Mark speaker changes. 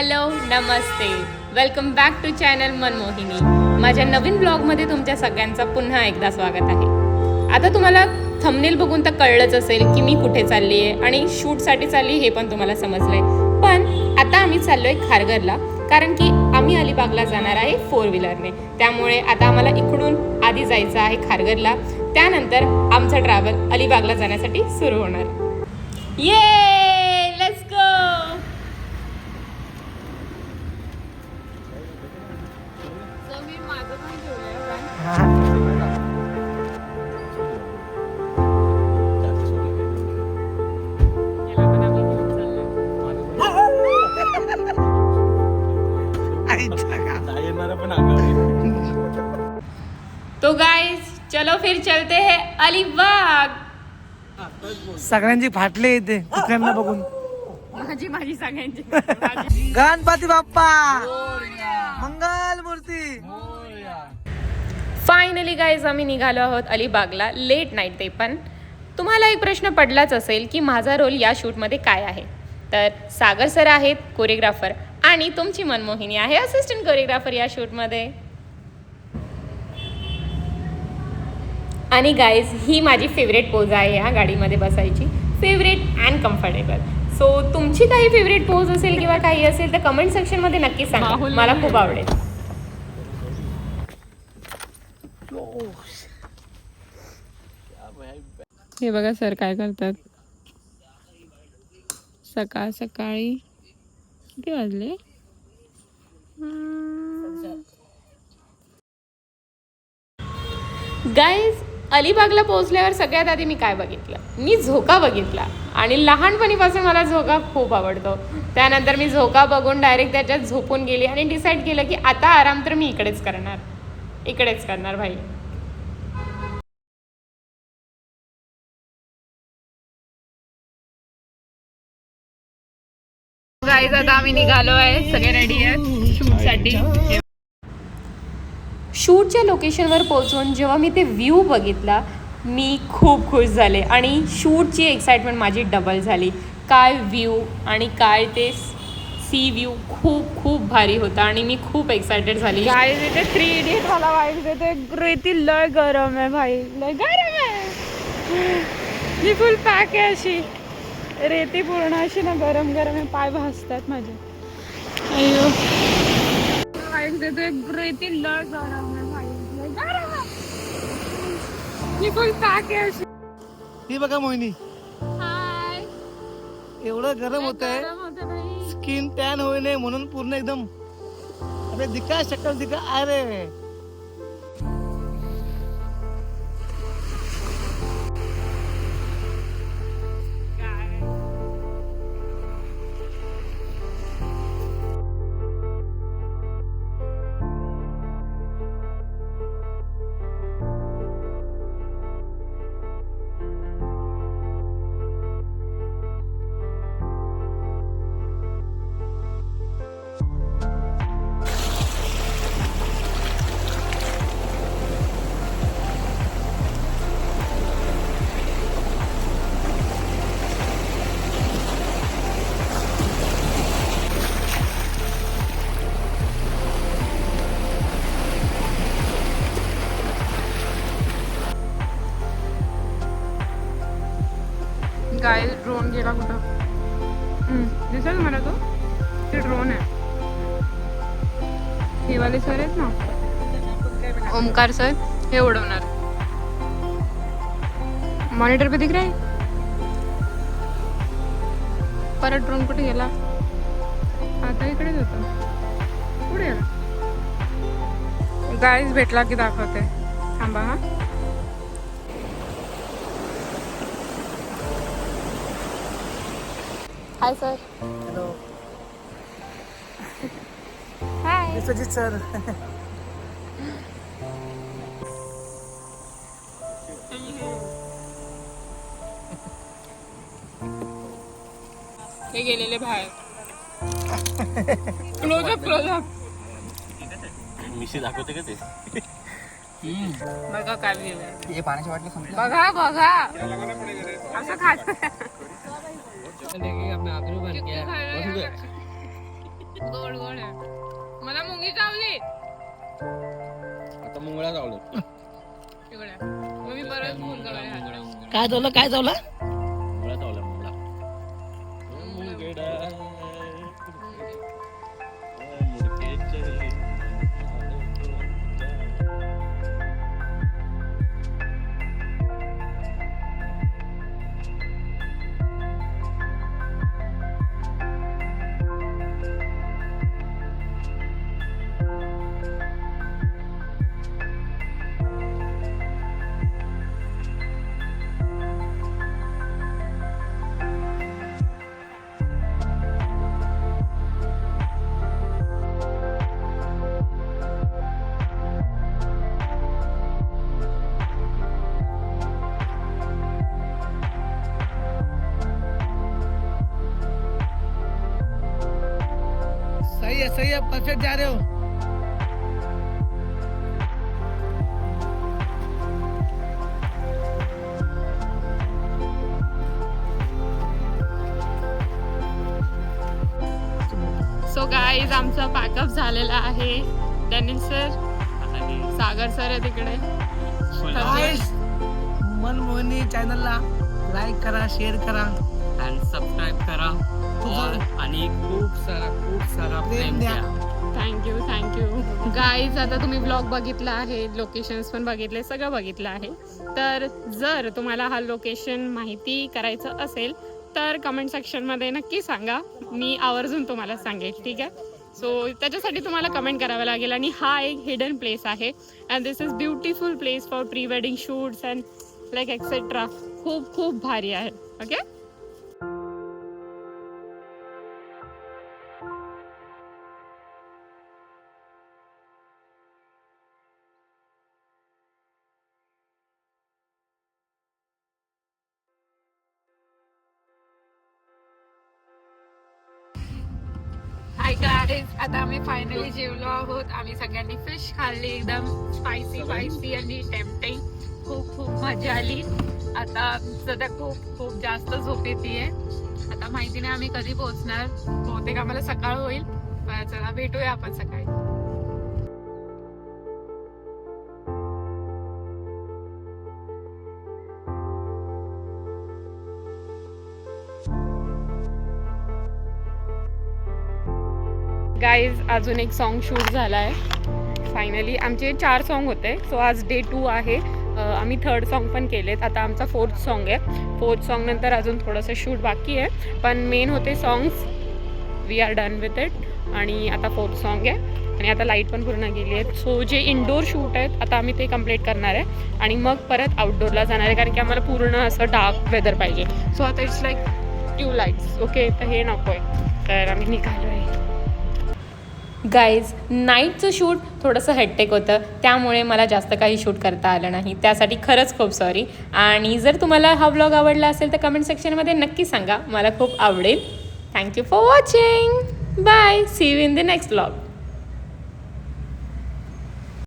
Speaker 1: Hello नमस्ते, welcome back to channel Manmohini. माझ्या नवीन ब्लॉगमध्ये तुमच्या सगळ्यांचा पुन्हा एकदा स्वागत आहे. आता तुम्हाला थंबनेल बघून तर कळलंच असेल की मी कुठे चालली आहे आणि शूटसाठी चालली हे पण तुम्हाला समजलंय. पण आता आम्ही चाललोय खारघरला, कारण की आम्ही अलिबागला जाणार आहे 4 व्हीलरने. त्यामुळे आता आम्हाला इकडून आधी जायचं आहे खारघरला, त्यानंतर आमचं ट्रॅव्हल अलिबागला जाण्यासाठी सुरू होणार. ये लेट्स गो. तो गाइस चलो फिर चलते हैं अलिबाग.
Speaker 2: सगळ्यांची फाटले इथे कुठल्यांना बघून.
Speaker 1: माझी सगळ्यांची.
Speaker 2: गणपती बाप्पा मंगल मूर्ती.
Speaker 1: फायनली गाईज आम्ही निघालो आहोत अलिबागला. लेट नाईट ते पण. तुम्हाला एक प्रश्न पडलाच असेल की माझा रोल या शूटमध्ये काय आहे. तर सागर सर आहेत कोरिओग्राफर आणि तुमची मनमोहिनी आहे असिस्टंट कोरिओग्राफर या शूटमध्ये. आणि गाईज ही माझी फेवरेट पोज आहे ह्या गाडीमध्ये बसायची, फेवरेट अँड कम्फर्टेबल. सो तुमची काही फेवरेट पोज असेल किंवा काही असेल तर कमेंट सेक्शनमध्ये नक्की सांगा, मला खूप आवडेल. हे बघा सर काय करतात. सकाळ सकाळी किती वाजले. गाईज अलिबागला पोहोचल्यावर सगळ्यात आधी मी काय बघितलं, मी झोका बघितला. आणि लहानपणीपासून मला झोका खूप आवडतो. त्यानंतर मी झोका बघून डायरेक्ट त्याच्यात झोपून गेली आणि डिसाईड केलं की आता आराम तर मी इकडेच करणार भाई. गाईज आता आम्ही निघालो आहे, सगळे रेडी आहेत शूटसाठी. शूटच्या लोकेशनवर पोहोचून जेव्हा मी ते व्ह्यू बघितला मी खूप खुश झाले आणि शूटची एक्साइटमेंट माझी डबल झाली. काय व्ह्यू आणि काय ते सी व्ह्यू खूप खूप भारी होता आणि मी खूप एक्सायटेड झाली. गाईज इथे 3 इडियट वाला वाईब्स येते. रेती लय गरम आहे भाई, लय गरम आहे. मी फुल पॅक आहे अशी. रेती पूर्ण अशी ना गरम गरम आहे, पाय भाजतात माझे. अय्यो रेती लय गरम आहे भाई, लय गरम आहे. मी फुल पॅक आहे अशी.
Speaker 2: ही बघा मोहिनी,
Speaker 1: हाय.
Speaker 2: एवढं गरम होतंय, स्किन टॅन होऊ नये म्हणून पूर्ण एकदम अबे दिखा शक्ल दिखा. अरे
Speaker 1: गाय ड्रोन गेला कुठं दिसेल मला तो. ते ड्रोन आहे. हे वाले सर आहेत ना, ओमकार सर, हे उडवणार. मॉनिटर पे दिख रहा है. परत ड्रोन कुठे गेला. आता इकडेच होता, कुठे गेला. गाईज भेटला की दाखवते, थांबा. हा हाय सर.
Speaker 2: हॅलो.
Speaker 1: हाय
Speaker 2: सजित सर.
Speaker 1: हे गेलेले बाहेर. क्लोजअप
Speaker 3: मिशी दाखवते का ते.
Speaker 1: बघा काय व्ह्यू आहे.
Speaker 3: हे पाण्याची बाटली संपली.
Speaker 1: बघा असं खात.
Speaker 3: अपना आबरू बन गया.
Speaker 1: गोड गोड आहे. मला मुंगी चावली
Speaker 3: आता मुंगळा चावलं.
Speaker 1: तिकडे मग मी परत मुंगा
Speaker 2: काय चावलं काय चावलं
Speaker 3: मुंगळा चावला मुंगळा. मुंगडा मुडकेचे.
Speaker 2: सही है परफेक्ट जा रहे हो.
Speaker 1: सो गाईज आमचा पॅकअप झालेला आहे. डॅनिल सर आणि सागर सर आहे तिकडे.
Speaker 2: Guys, मनमोहिनी चॅनलला लाईक करा शेअर करा
Speaker 4: आणि सबस्क्राईब करा आणि खूप सारा प्रेम द्या.
Speaker 1: Thank you guys. आता तुम्ही ब्लॉग बघितला आहे, लोकेशन्स पण बघितले, सगळं बघितलं आहे. तर जर तुम्हाला हा लोकेशन माहिती करायचं असेल तर कमेंट सेक्शनमध्ये नक्की सांगा. मी आवर्जून तुम्हाला सांगेल. ठीक आहे. सो त्याच्यासाठी तुम्हाला कमेंट करावं लागेल. आणि हा एक हिडन प्लेस आहे and this is beautiful place for pre wedding shoots and like etcetera. खूप भारी आहे. ओके. हाय गाईज, आता आम्ही फायनली जेवलो आहोत. आम्ही सगळ्यांनी फिश खाल्ली, एकदम स्पायसी आणि टेम्पटिंग. खूप मजा आली. आता सध्या खूप जास्त झोप येते. आता माहिती नाही आम्ही कधी पोहोचणार. बहुतेक आम्हाला सकाळ होईल. पण चला भेटूया आपण सकाळी. गाईज अजून एक सॉन्ग शूट झाला आहे फायनली. आमचे 4 सॉन्ग होते. सो आज डे 2 आहे. आम्ही 3rd सॉन्ग पण केलेत. आता आमचा 4th सॉन्ग आहे. 4th सॉन्ग नंतर अजून थोडंसं शूट बाकी आहे. पण मेन होते songs. We are done with it. आणि आता 4th सॉन्ग आहे. आणि आता लाईट पण पूर्ण गेली आहे. सो जे इनडोअर शूट आहेत आता आम्ही ते कम्प्लीट करणार आहे. आणि मग परत आउटडोअरला जाणार आहे. कारण की आम्हाला पूर्ण असं डार्क वेदर पाहिजे. सो आता इट्स लाईक ट्यूबलाईट्स. ओके. तर हे नको आहे. तर आम्ही निघालो आहे. गाईज नाईटचं शूट थोडंसं हेक्टिक होतं. त्यामुळे मला जास्त काही शूट करता आलं नाही. त्यासाठी खरंच खूप सॉरी. आणि जर तुम्हाला हा व्लॉग आवडला असेल तर कमेंट सेक्शनमध्ये नक्की सांगा. मला खूप आवडेल. Thank you for watching. Bye. See you in the next vlog.